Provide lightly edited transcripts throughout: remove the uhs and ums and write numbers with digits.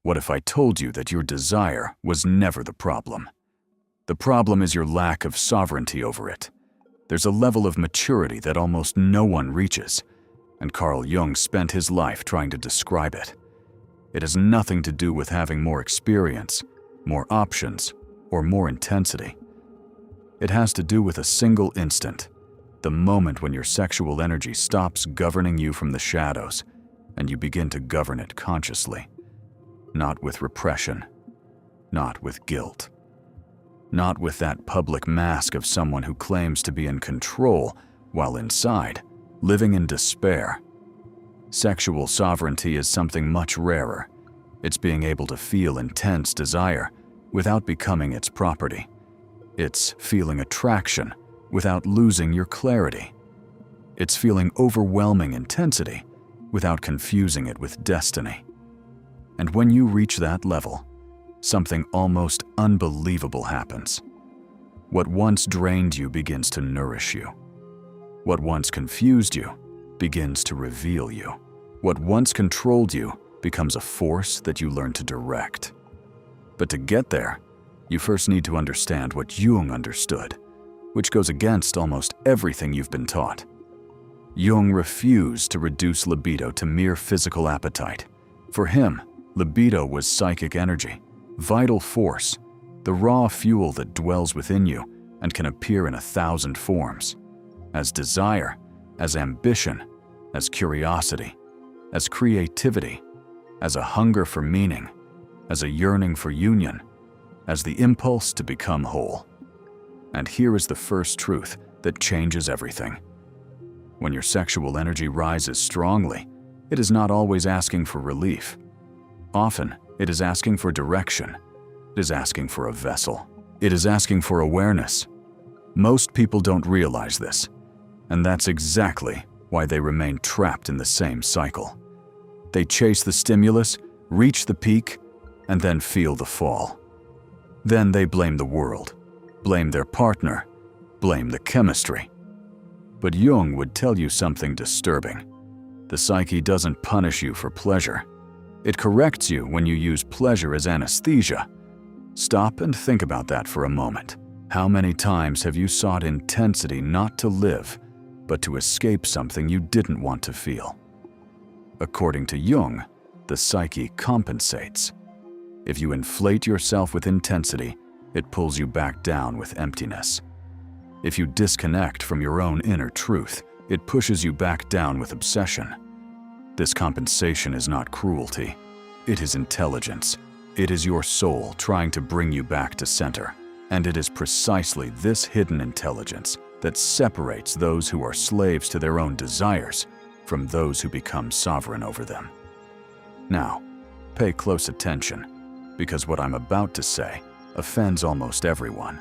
What if I told you that your desire was never the problem? The problem is your lack of sovereignty over it. There's a level of maturity that almost no one reaches, and Carl Jung spent his life trying to describe it. It has nothing to do with having more experience, more options, or more intensity. It has to do with a single instant, the moment when your sexual energy stops governing you from the shadows and you begin to govern it consciously. Not with repression, not with guilt, not with that public mask of someone who claims to be in control while inside, living in despair. Sexual sovereignty is something much rarer. It's being able to feel intense desire without becoming its property. It's feeling attraction without losing your clarity. It's feeling overwhelming intensity without confusing it with destiny. And when you reach that level, something almost unbelievable happens. What once drained you begins to nourish you. What once confused you begins to reveal you. What once controlled you becomes a force that you learn to direct. But to get there, you first need to understand what Jung understood, which goes against almost everything you've been taught. Jung refused to reduce libido to mere physical appetite. For him, libido was psychic energy, vital force, the raw fuel that dwells within you and can appear in 1,000 forms, as desire, as ambition, as curiosity, as creativity, as a hunger for meaning, as a yearning for union, as the impulse to become whole. And here is the first truth that changes everything. When your sexual energy rises strongly, it is not always asking for relief. Often, it is asking for direction. It is asking for a vessel. It is asking for awareness. Most people don't realize this, and that's exactly why they remain trapped in the same cycle. They chase the stimulus, reach the peak, and then feel the fall. Then they blame the world, blame their partner, blame the chemistry. But Jung would tell you something disturbing. The psyche doesn't punish you for pleasure. It corrects you when you use pleasure as anesthesia. Stop and think about that for a moment. How many times have you sought intensity not to live, but to escape something you didn't want to feel? According to Jung, the psyche compensates. If you inflate yourself with intensity, it pulls you back down with emptiness. If you disconnect from your own inner truth, it pushes you back down with obsession. This compensation is not cruelty. It is intelligence. It is your soul trying to bring you back to center. And it is precisely this hidden intelligence that separates those who are slaves to their own desires from those who become sovereign over them. Now, pay close attention, because what I'm about to say offends almost everyone.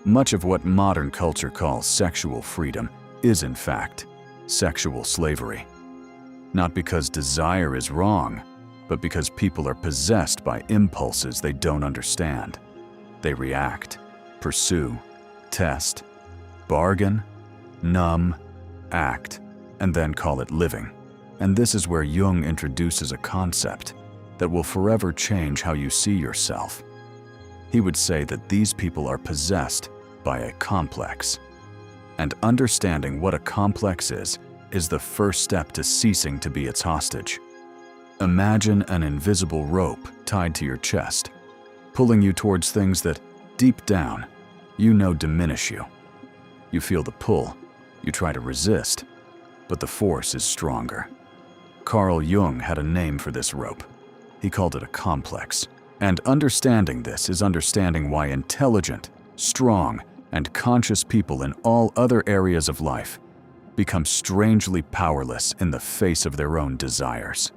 Much of what modern culture calls sexual freedom is, in fact, sexual slavery. Not because desire is wrong, but because people are possessed by impulses they don't understand. They react, pursue, test, bargain, numb, act, and then call it living. And this is where Jung introduces a concept that will forever change how you see yourself. He would say that these people are possessed by a complex. And understanding what a complex is the first step to ceasing to be its hostage. Imagine an invisible rope tied to your chest, pulling you towards things that, deep down, you know diminish you. You feel the pull, you try to resist, but the force is stronger. Carl Jung had a name for this rope. He called it a complex. And understanding this is understanding why intelligent, strong, and conscious people in all other areas of life become strangely powerless in the face of their own desires.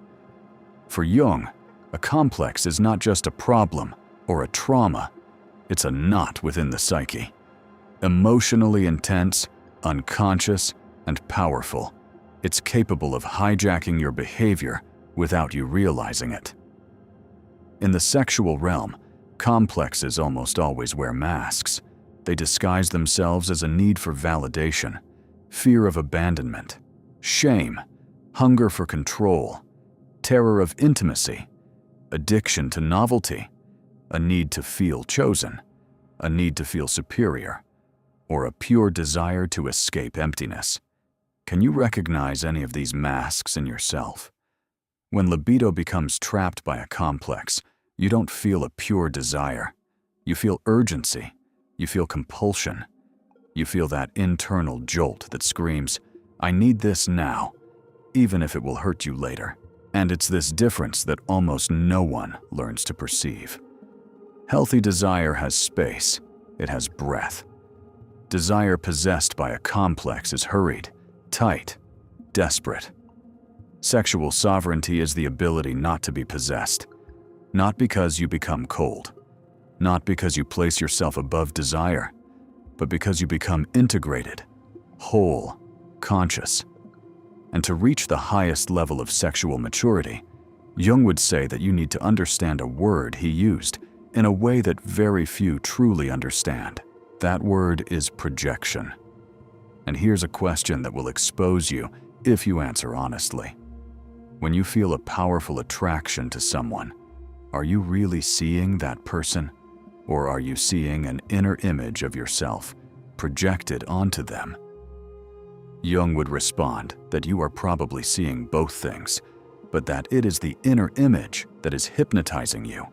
For Jung, a complex is not just a problem or a trauma, it's a knot within the psyche. Emotionally intense, unconscious, and powerful, it's capable of hijacking your behavior without you realizing it. In the sexual realm, complexes almost always wear masks. They disguise themselves as a need for validation, fear of abandonment, shame, hunger for control, terror of intimacy, addiction to novelty, a need to feel chosen, a need to feel superior, or a pure desire to escape emptiness. Can you recognize any of these masks in yourself? When libido becomes trapped by a complex, you don't feel a pure desire. You feel urgency. You feel compulsion. You feel that internal jolt that screams, "I need this now," even if it will hurt you later. And it's this difference that almost no one learns to perceive. Healthy desire has space. It has breath. Desire possessed by a complex is hurried, tight, desperate. Sexual sovereignty is the ability not to be possessed, not because you become cold, not because you place yourself above desire, but because you become integrated, whole, conscious. And to reach the highest level of sexual maturity, Jung would say that you need to understand a word he used in a way that very few truly understand. That word is projection. And here's a question that will expose you if you answer honestly. When you feel a powerful attraction to someone, are you really seeing that person? Or are you seeing an inner image of yourself projected onto them? Jung would respond that you are probably seeing both things, but that it is the inner image that is hypnotizing you.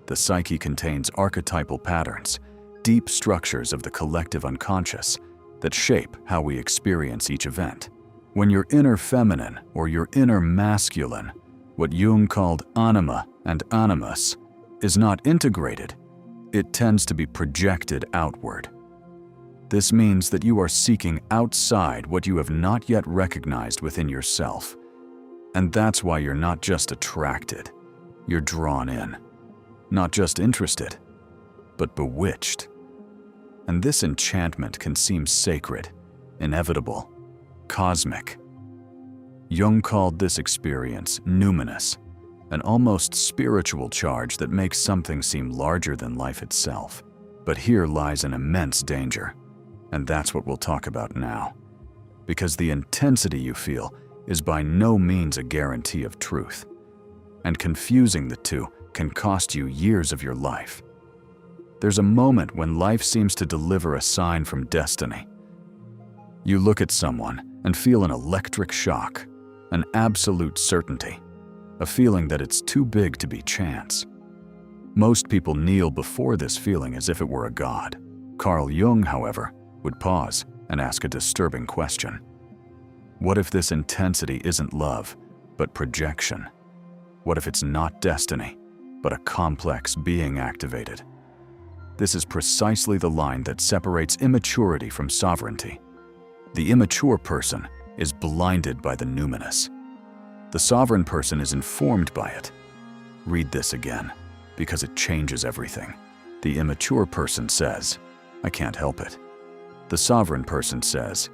The psyche contains archetypal patterns, deep structures of the collective unconscious that shape how we experience each event. When your inner feminine or your inner masculine, what Jung called anima and animus, is not integrated, it tends to be projected outward. This means that you are seeking outside what you have not yet recognized within yourself. And that's why you're not just attracted, you're drawn in. Not just interested, but bewitched. And this enchantment can seem sacred, inevitable, cosmic. Jung called this experience numinous, an almost spiritual charge that makes something seem larger than life itself. But here lies an immense danger, and that's what we'll talk about now. Because the intensity you feel is by no means a guarantee of truth, and confusing the two can cost you years of your life. There's a moment when life seems to deliver a sign from destiny. You look at someone and feel an electric shock, an absolute certainty, a feeling that it's too big to be chance. Most people kneel before this feeling as if it were a god. Carl Jung, however, would pause and ask a disturbing question. What if this intensity isn't love, but projection? What if it's not destiny, but a complex being activated? This is precisely the line that separates immaturity from sovereignty. The immature person is blinded by the numinous. The sovereign person is informed by it. Read this again, because it changes everything. The immature person says, "I can't help it." The sovereign person says,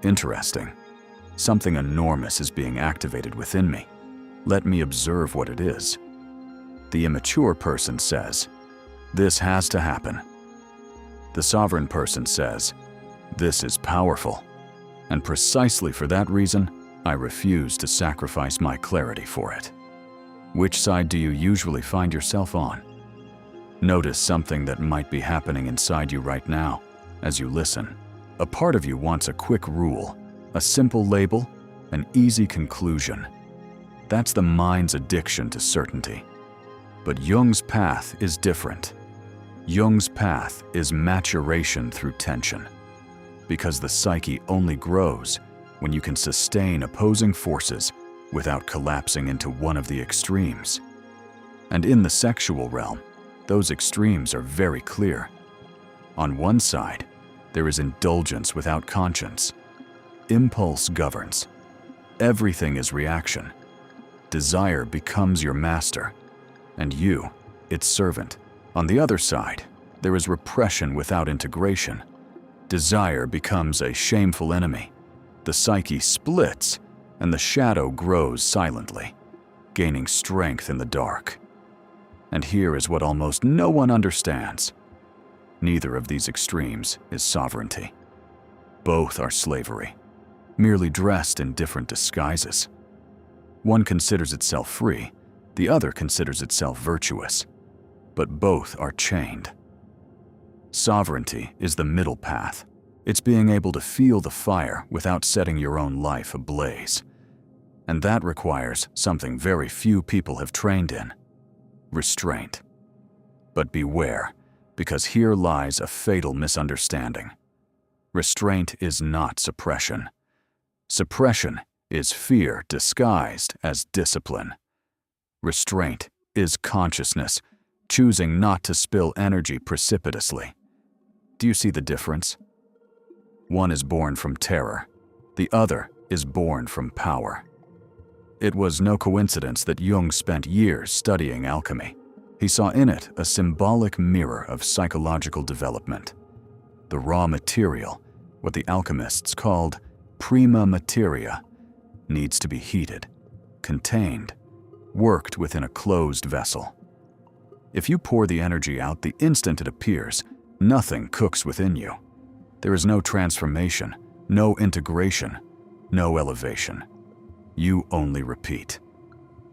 "Interesting. Something enormous is being activated within me. Let me observe what it is." The immature person says, "This has to happen." The sovereign person says, "This is powerful, and precisely for that reason, I refuse to sacrifice my clarity for it." Which side do you usually find yourself on? Notice something that might be happening inside you right now as you listen. A part of you wants a quick rule, a simple label, an easy conclusion. That's the mind's addiction to certainty. But Jung's path is different. Jung's path is maturation through tension, because the psyche only grows when you can sustain opposing forces without collapsing into one of the extremes. And in the sexual realm, those extremes are very clear. On one side, there is indulgence without conscience. Impulse governs. Everything is reaction. Desire becomes your master, and you, its servant. On the other side, there is repression without integration. Desire becomes a shameful enemy. The psyche splits, and the shadow grows silently, gaining strength in the dark. And here is what almost no one understands. Neither of these extremes is sovereignty. Both are slavery, merely dressed in different disguises. One considers itself free, The other considers itself virtuous, but both are chained. Sovereignty is the middle path. It's being able to feel the fire without setting your own life ablaze. And that requires something very few people have trained in: restraint. But beware, because here lies a fatal misunderstanding. Restraint is not suppression. Suppression is fear disguised as discipline. Restraint is consciousness, choosing not to spill energy precipitously. Do you see the difference? One is born from terror. The other is born from power. It was no coincidence that Jung spent years studying alchemy. He saw in it a symbolic mirror of psychological development. The raw material, what the alchemists called prima materia, needs to be heated, contained, worked within a closed vessel. If you pour the energy out the instant it appears, nothing cooks within you. There is no transformation, no integration, no elevation. You only repeat.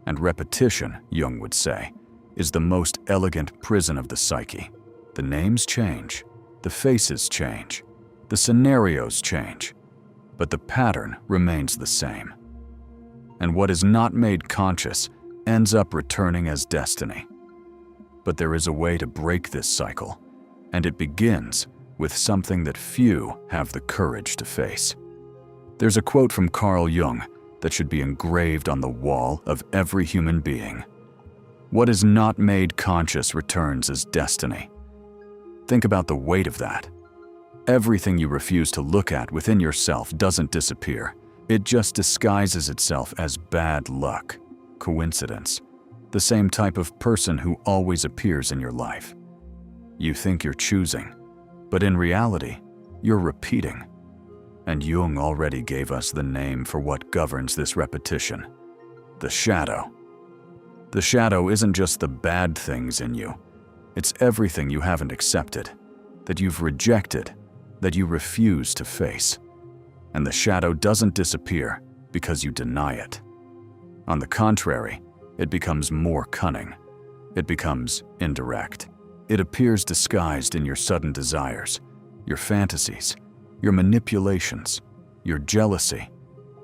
And repetition, Jung would say, is the most elegant prison of the psyche. The names change, the faces change, the scenarios change, but the pattern remains the same. And what is not made conscious ends up returning as destiny. But there is a way to break this cycle, and it begins with something that few have the courage to face. There's a quote from Carl Jung that should be engraved on the wall of every human being. What is not made conscious returns as destiny. Think about the weight of that. Everything you refuse to look at within yourself doesn't disappear. It just disguises itself as bad luck, coincidence, the same type of person who always appears in your life. You think you're choosing, but in reality, you're repeating. And Jung already gave us the name for what governs this repetition: the shadow. The shadow isn't just the bad things in you. It's everything you haven't accepted, that you've rejected, that you refuse to face. And the shadow doesn't disappear because you deny it. On the contrary, it becomes more cunning. It becomes indirect. It appears disguised in your sudden desires, your fantasies, your manipulations, your jealousy,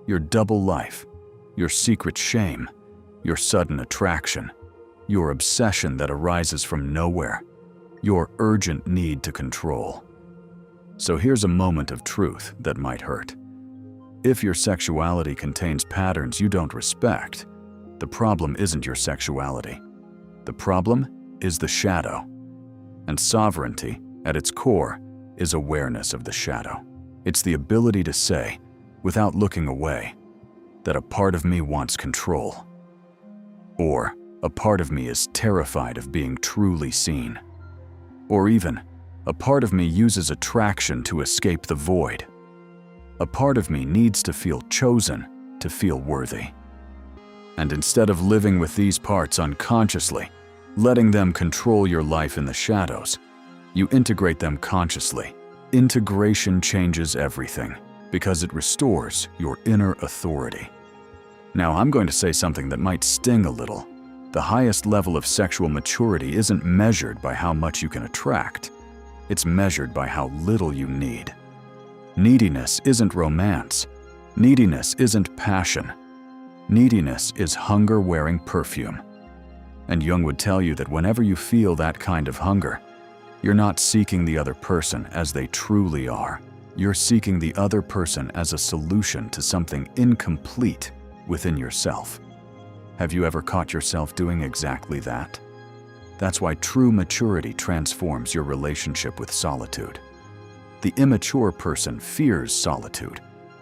your double life, your secret shame, your sudden attraction, your obsession that arises from nowhere, your urgent need to control. So here's a moment of truth that might hurt. If your sexuality contains patterns you don't respect, the problem isn't your sexuality. The problem is the shadow. And sovereignty, at its core, is awareness of the shadow. It's the ability to say, without looking away, that a part of me wants control. Or a part of me is terrified of being truly seen. Or even, a part of me uses attraction to escape the void. A part of me needs to feel chosen, to feel worthy. And instead of living with these parts unconsciously, letting them control your life in the shadows, you integrate them consciously. Integration changes everything because it restores your inner authority. Now, I'm going to say something that might sting a little. The highest level of sexual maturity isn't measured by how much you can attract. It's measured by how little you need. Neediness isn't romance. Neediness isn't passion. Neediness is hunger wearing perfume. And Jung would tell you that whenever you feel that kind of hunger, you're not seeking the other person as they truly are. You're seeking the other person as a solution to something incomplete within yourself. Have you ever caught yourself doing exactly that? That's why true maturity transforms your relationship with solitude. The immature person fears solitude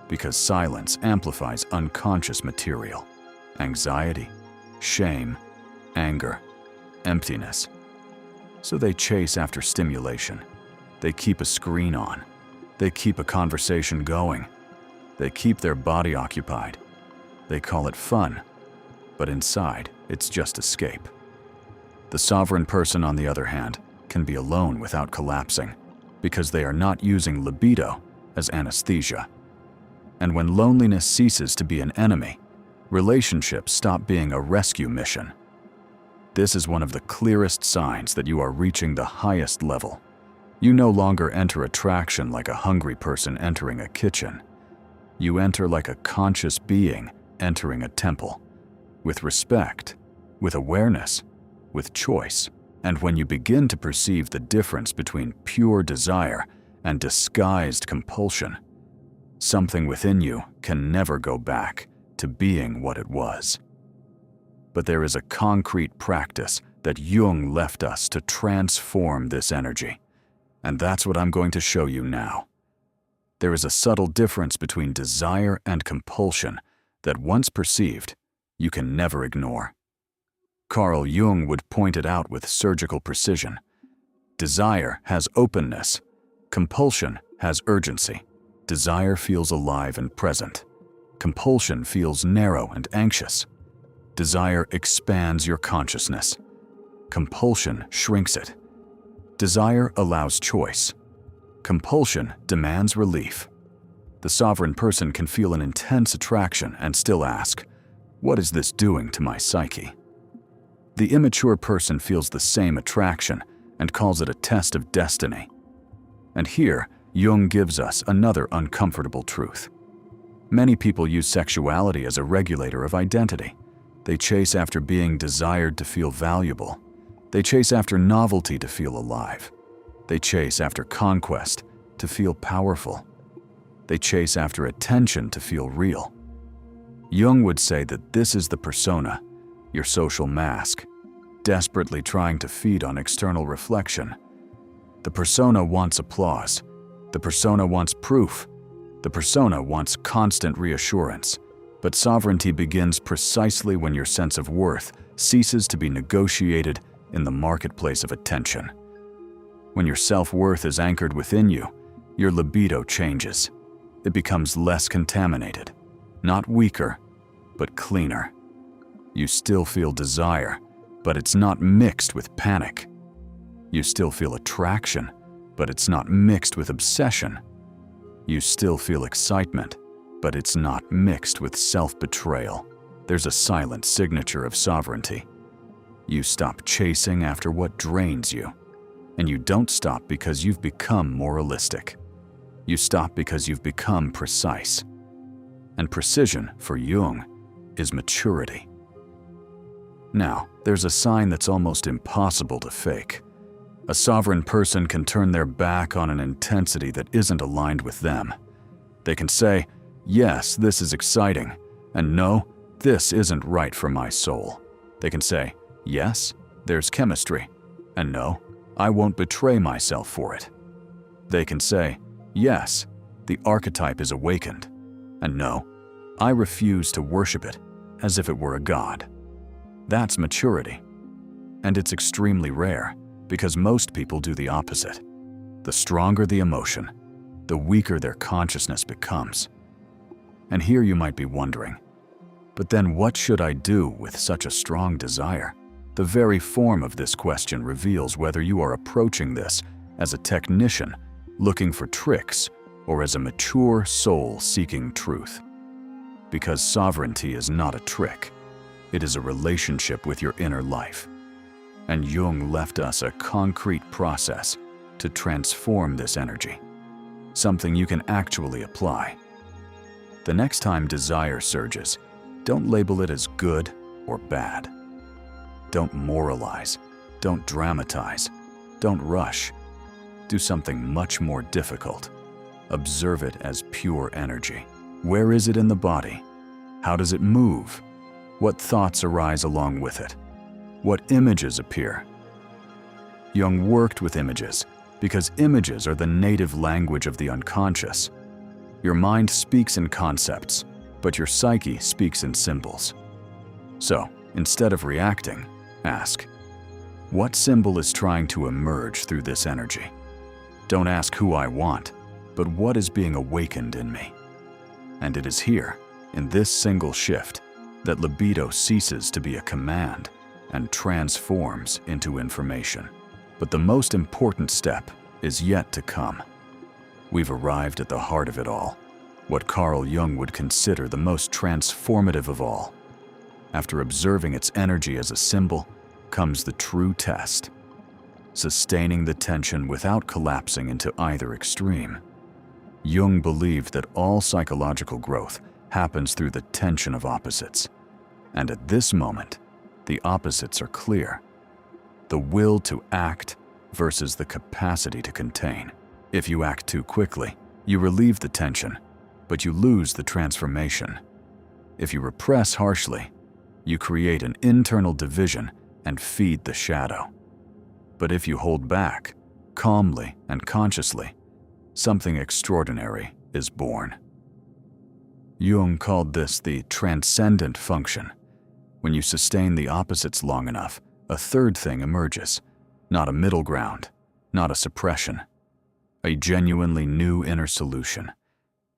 because silence amplifies unconscious material: anxiety, shame, anger, emptiness. So they chase after stimulation. They keep a screen on. They keep a conversation going. They keep their body occupied. They call it fun, but inside, it's just escape. The sovereign person, on the other hand, can be alone without collapsing because they are not using libido as anesthesia. And when loneliness ceases to be an enemy, relationships stop being a rescue mission This is one of the clearest signs that you are reaching the highest level. You no longer enter attraction like a hungry person entering a kitchen. You enter like a conscious being entering a temple, with respect, with awareness, with choice. And when you begin to perceive the difference between pure desire and disguised compulsion, something within you can never go back to being what it was. But there is a concrete practice that Jung left us to transform this energy, and that's what I'm going to show you now. There is a subtle difference between desire and compulsion that, once perceived, you can never ignore. Carl Jung would point it out with surgical precision. Desire has openness. Compulsion has urgency. Desire feels alive and present. Compulsion feels narrow and anxious. Desire expands your consciousness. Compulsion shrinks it. Desire allows choice. Compulsion demands relief. The sovereign person can feel an intense attraction and still ask, "What is this doing to my psyche?" The immature person feels the same attraction and calls it a test of destiny. And here, Jung gives us another uncomfortable truth. Many people use sexuality as a regulator of identity. They chase after being desired to feel valuable. They chase after novelty to feel alive. They chase after conquest to feel powerful. They chase after attention to feel real. Jung would say that this is the persona, your social mask, desperately trying to feed on external reflection. The persona wants applause. The persona wants proof. The persona wants constant reassurance. But sovereignty begins precisely when your sense of worth ceases to be negotiated in the marketplace of attention. When your self-worth is anchored within you, your libido changes. It becomes less contaminated, not weaker, but cleaner. You still feel desire, but it's not mixed with panic. You still feel attraction, but it's not mixed with obsession. You still feel excitement, but it's not mixed with self-betrayal. There's a silent signature of sovereignty. You stop chasing after what drains you, and you don't stop because you've become moralistic. You stop because you've become precise. And precision, for Jung, is maturity. Now, there's a sign that's almost impossible to fake. A sovereign person can turn their back on an intensity that isn't aligned with them. They can say, "Yes, this is exciting," and "No, this isn't right for my soul." They can say, "Yes, there's chemistry," and "No, I won't betray myself for it." They can say, "Yes, the archetype is awakened," and "No, I refuse to worship it as if it were a god." That's maturity. And it's extremely rare, because most people do the opposite. The stronger the emotion, the weaker their consciousness becomes. And here you might be wondering, but then what should I do with such a strong desire? The very form of this question reveals whether you are approaching this as a technician looking for tricks or as a mature soul seeking truth. Because sovereignty is not a trick. It is a relationship with your inner life. And Jung left us a concrete process to transform this energy, something you can actually apply. The next time desire surges, don't label it as good or bad. Don't moralize, don't dramatize, don't rush. Do something much more difficult. Observe it as pure energy. Where is it in the body? How does it move? What thoughts arise along with it? What images appear? Jung worked with images because images are the native language of the unconscious. Your mind speaks in concepts, but your psyche speaks in symbols. So, instead of reacting, ask, what symbol is trying to emerge through this energy? Don't ask who I want, but what is being awakened in me? And it is here, in this single shift, that libido ceases to be a command and transforms into information. But the most important step is yet to come. We've arrived at the heart of it all, what Carl Jung would consider the most transformative of all. After observing its energy as a symbol, comes the true test: sustaining the tension without collapsing into either extreme. Jung believed that all psychological growth happens through the tension of opposites. And at this moment, the opposites are clear: the will to act versus the capacity to contain. If you act too quickly, you relieve the tension, but you lose the transformation. If you repress harshly, you create an internal division and feed the shadow. But if you hold back, calmly and consciously, something extraordinary is born. Jung called this the transcendent function. When you sustain the opposites long enough, a third thing emerges. Not a middle ground, not a suppression. A genuinely new inner solution.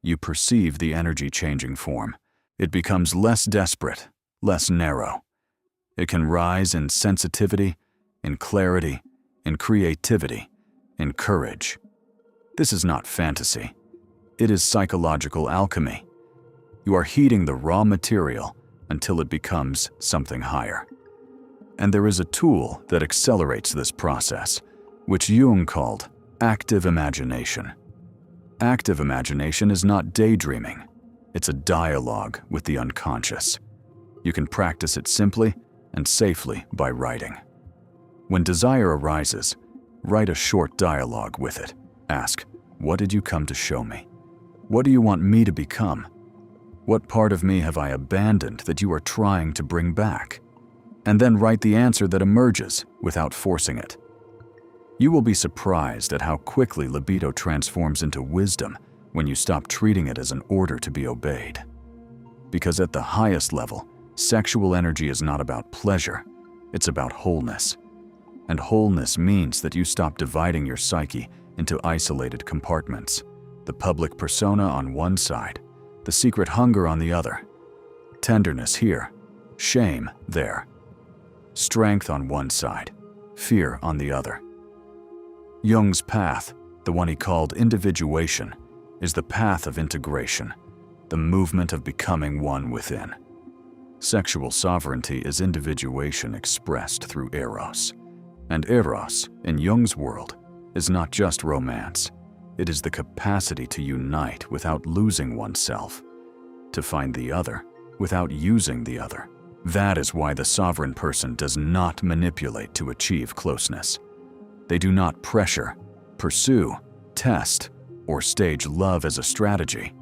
You perceive the energy changing form. It becomes less desperate, less narrow. It can rise in sensitivity, in clarity, in creativity, in courage. This is not fantasy. It is psychological alchemy. You are heating the raw material until it becomes something higher. And there is a tool that accelerates this process, which Jung called active imagination. Active imagination is not daydreaming. It's a dialogue with the unconscious. You can practice it simply and safely by writing. When desire arises, write a short dialogue with it. Ask, what did you come to show me? What do you want me to become? What part of me have I abandoned that you are trying to bring back? And then write the answer that emerges without forcing it. You will be surprised at how quickly libido transforms into wisdom when you stop treating it as an order to be obeyed. Because at the highest level, sexual energy is not about pleasure, it's about wholeness. And wholeness means that you stop dividing your psyche into isolated compartments, the public persona on one side, the secret hunger on the other, tenderness here, shame there, strength on one side, fear on the other. Jung's path, the one he called individuation, is the path of integration, the movement of becoming one within. Sexual sovereignty is individuation expressed through eros. And eros, in Jung's world, is not just romance. It is the capacity to unite without losing oneself, to find the other without using the other. That is why the sovereign person does not manipulate to achieve closeness. They do not pressure, pursue, test, or stage love as a strategy.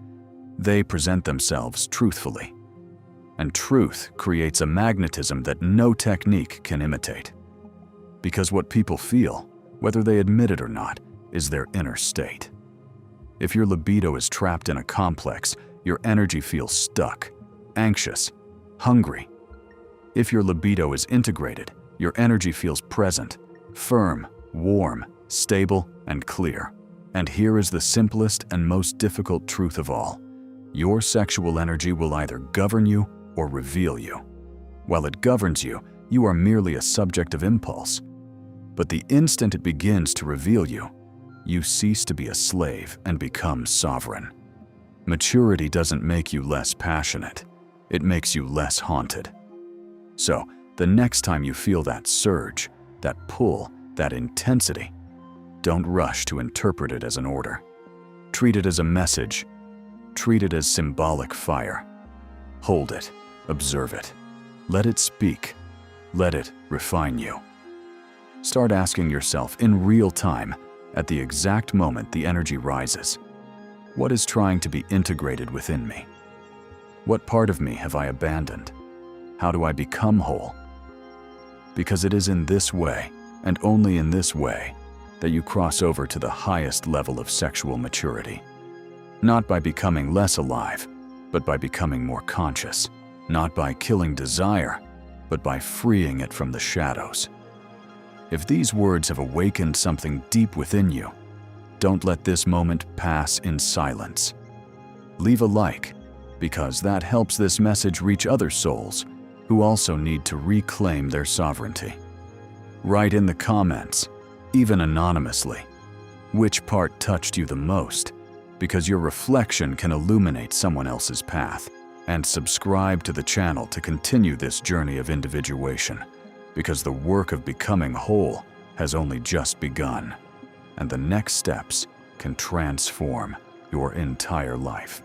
They present themselves truthfully. And truth creates a magnetism that no technique can imitate. Because what people feel, whether they admit it or not, is their inner state. If your libido is trapped in a complex, your energy feels stuck, anxious, hungry. If your libido is integrated, your energy feels present, firm, warm, stable, and clear. And here is the simplest and most difficult truth of all. Your sexual energy will either govern you or reveal you. While it governs you, you are merely a subject of impulse. But the instant it begins to reveal you, you cease to be a slave and become sovereign. Maturity doesn't make you less passionate. It makes you less haunted. So, the next time you feel that surge, that pull, that intensity, don't rush to interpret it as an order. Treat it as a message. Treat it as symbolic fire. Hold it. Observe it. Let it speak. Let it refine you. Start asking yourself in real time, at the exact moment the energy rises, what is trying to be integrated within me? What part of me have I abandoned? How do I become whole? Because it is in this way, and only in this way, that you cross over to the highest level of sexual maturity. Not by becoming less alive, but by becoming more conscious. Not by killing desire, but by freeing it from the shadows. If these words have awakened something deep within you, don't let this moment pass in silence. Leave a like, because that helps this message reach other souls who also need to reclaim their sovereignty. Write in the comments, even anonymously, which part touched you the most, because your reflection can illuminate someone else's path. And subscribe to the channel to continue this journey of individuation. because the work of becoming whole has only just begun, and the next steps can transform your entire life.